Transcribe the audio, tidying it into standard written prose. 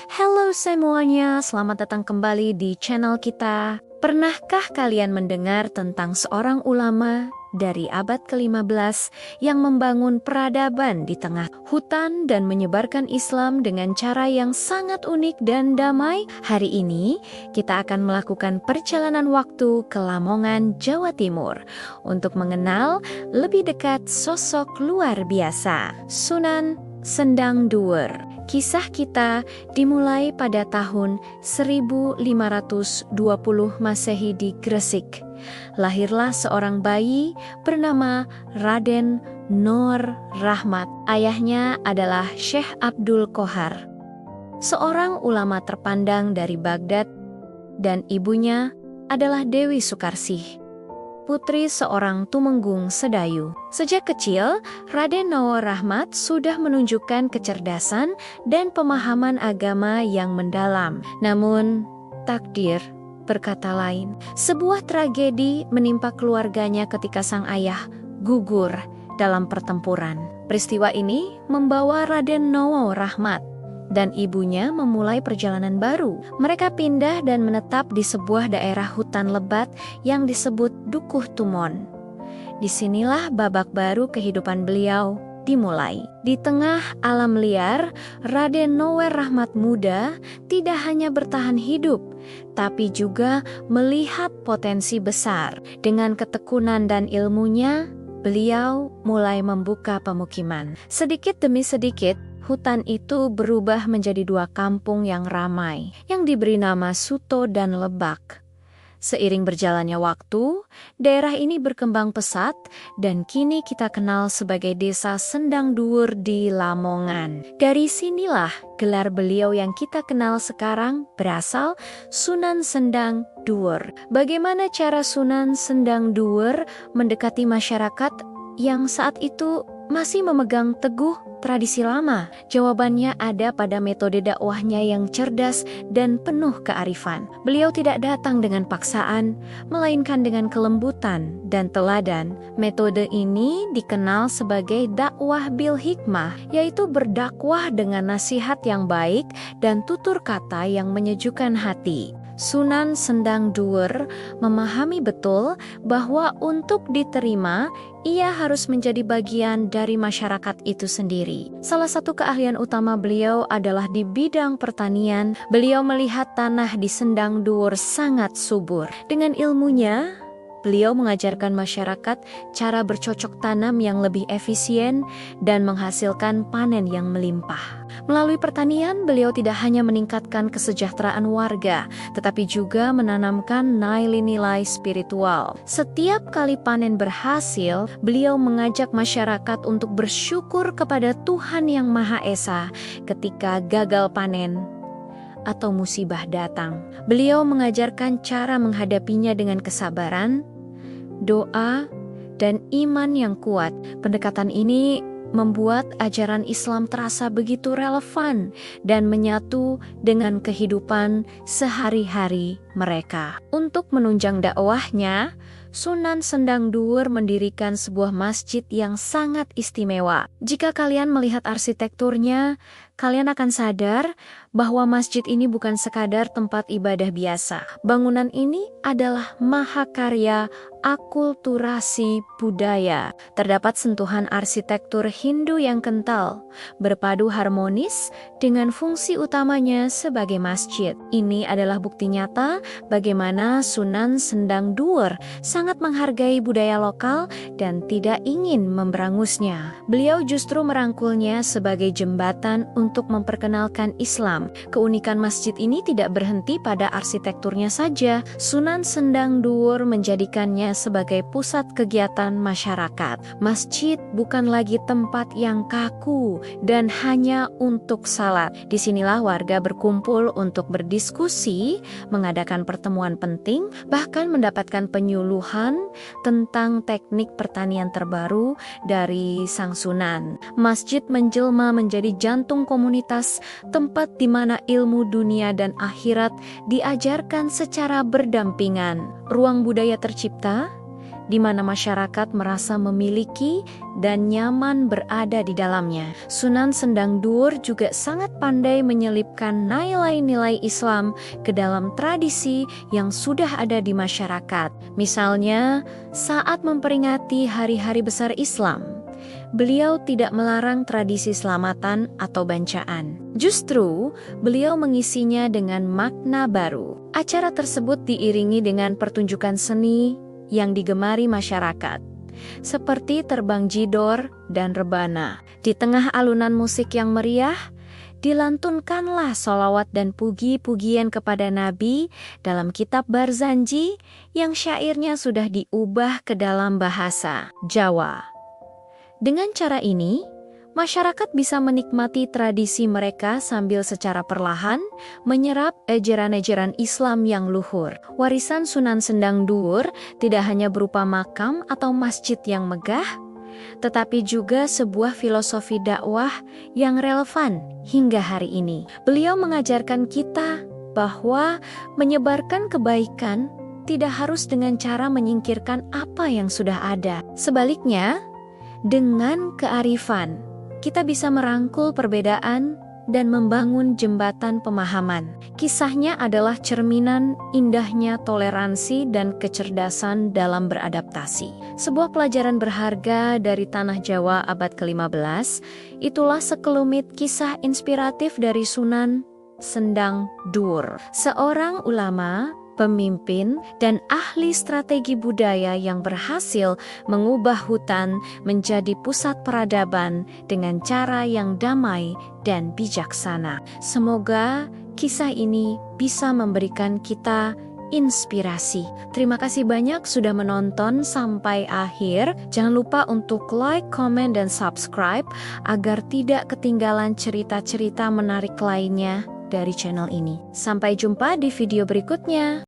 Halo semuanya, selamat datang kembali di channel kita. Pernahkah kalian mendengar tentang seorang ulama dari abad ke-15 yang membangun peradaban di tengah hutan dan menyebarkan Islam dengan cara yang sangat unik dan damai? Hari ini kita akan melakukan perjalanan waktu ke Lamongan, Jawa Timur untuk mengenal lebih dekat sosok luar biasa, Sunan Sendang Duer. Kisah kita dimulai pada tahun 1520 Masehi di Gresik. Lahirlah seorang bayi bernama Raden Noor Rahmat. Ayahnya adalah Syekh Abdul Qohar, seorang ulama terpandang dari Baghdad, dan ibunya adalah Dewi Sukarsih, putri seorang tumenggung Sedayu. Sejak kecil, Raden Noor Rahmat sudah menunjukkan kecerdasan dan pemahaman agama yang mendalam. Namun, takdir berkata lain. Sebuah tragedi menimpa keluarganya ketika sang ayah gugur dalam pertempuran. Peristiwa ini membawa Raden Noor Rahmat dan ibunya memulai perjalanan baru. Mereka pindah dan menetap di sebuah daerah hutan lebat yang disebut Dukuh Tumon. Disinilah babak baru kehidupan beliau dimulai. Di tengah alam liar, Raden Noor Rahmat muda tidak hanya bertahan hidup, tapi juga melihat potensi besar. Dengan ketekunan dan ilmunya, beliau mulai membuka pemukiman. Sedikit demi sedikit, hutan itu berubah menjadi dua kampung yang ramai, yang diberi nama Suto dan Lebak. Seiring berjalannya waktu, daerah ini berkembang pesat dan kini kita kenal sebagai Desa Sendang Duer di Lamongan. Dari sinilah gelar beliau yang kita kenal sekarang berasal, Sunan Sendang Duer. Bagaimana cara Sunan Sendang Duer mendekati masyarakat yang saat itu masih memegang teguh tradisi lama? Jawabannya ada pada metode dakwahnya yang cerdas dan penuh kearifan. Beliau tidak datang dengan paksaan, melainkan dengan kelembutan dan teladan. Metode ini dikenal sebagai dakwah bil hikmah, yaitu berdakwah dengan nasihat yang baik dan tutur kata yang menyejukkan hati. Sunan Sendang Duer memahami betul bahwa untuk diterima, ia harus menjadi bagian dari masyarakat itu sendiri. Salah satu keahlian utama beliau adalah di bidang pertanian. Beliau melihat tanah di Sendang Duer sangat subur. Dengan ilmunya, beliau mengajarkan masyarakat cara bercocok tanam yang lebih efisien dan menghasilkan panen yang melimpah. Melalui pertanian, beliau tidak hanya meningkatkan kesejahteraan warga, tetapi juga menanamkan nilai-nilai spiritual. Setiap kali panen berhasil, beliau mengajak masyarakat untuk bersyukur kepada Tuhan Yang Maha Esa ketika gagal panen atau musibah datang. Beliau mengajarkan cara menghadapinya dengan kesabaran, doa, dan iman yang kuat. Pendekatan ini membuat ajaran Islam terasa begitu relevan dan menyatu dengan kehidupan sehari-hari mereka. Untuk menunjang dakwahnya, Sunan Sendang Duer mendirikan sebuah masjid yang sangat istimewa. Jika kalian melihat arsitekturnya, kalian akan sadar bahwa masjid ini bukan sekadar tempat ibadah biasa. Bangunan ini adalah mahakarya akulturasi budaya. Terdapat sentuhan arsitektur Hindu yang kental, berpadu harmonis dengan fungsi utamanya sebagai masjid. Ini adalah bukti nyata bagaimana Sunan Sendang Duer sangat menghargai budaya lokal dan tidak ingin memberangusnya. Beliau justru merangkulnya sebagai jembatan untuk memperkenalkan Islam. Keunikan masjid ini tidak berhenti pada arsitekturnya saja. Sunan Sendang Duer menjadikannya sebagai pusat kegiatan masyarakat. Masjid bukan lagi tempat yang kaku dan hanya untuk salat. Disinilah warga berkumpul untuk berdiskusi, mengadakan pertemuan penting, bahkan mendapatkan penyuluhan tentang teknik pertanian terbaru dari Sang Sunan. Masjid menjelma menjadi jantung komunitas, tempat di mana ilmu dunia dan akhirat diajarkan secara berdampingan. Ruang budaya tercipta, di mana masyarakat merasa memiliki dan nyaman berada di dalamnya. Sunan Sendang Dur juga sangat pandai menyelipkan nilai-nilai Islam ke dalam tradisi yang sudah ada di masyarakat. Misalnya, saat memperingati hari-hari besar Islam, beliau tidak melarang tradisi selamatan atau bancaan. Justru, beliau mengisinya dengan makna baru. Acara tersebut diiringi dengan pertunjukan seni yang digemari masyarakat, seperti terbang jidor dan rebana. Di tengah alunan musik yang meriah, dilantunkanlah sholawat dan puji-pujian kepada Nabi dalam kitab Barzanji yang syairnya sudah diubah ke dalam bahasa Jawa. Dengan cara ini, masyarakat bisa menikmati tradisi mereka sambil secara perlahan menyerap ajaran-ajaran Islam yang luhur. Warisan Sunan Sendang Dur tidak hanya berupa makam atau masjid yang megah, tetapi juga sebuah filosofi dakwah yang relevan hingga hari ini. Beliau mengajarkan kita bahwa menyebarkan kebaikan tidak harus dengan cara menyingkirkan apa yang sudah ada. Sebaliknya, dengan kearifan, kita bisa merangkul perbedaan dan membangun jembatan pemahaman. Kisahnya adalah cerminan indahnya toleransi dan kecerdasan dalam beradaptasi. Sebuah pelajaran berharga dari tanah Jawa abad ke-15, itulah sekelumit kisah inspiratif dari Sunan Sendang Dur, seorang ulama, pemimpin, dan ahli strategi budaya yang berhasil mengubah hutan menjadi pusat peradaban dengan cara yang damai dan bijaksana. Semoga kisah ini bisa memberikan kita inspirasi. Terima kasih banyak sudah menonton sampai akhir. Jangan lupa untuk like, comment, dan subscribe agar tidak ketinggalan cerita-cerita menarik lainnya dari channel ini. Sampai jumpa di video berikutnya.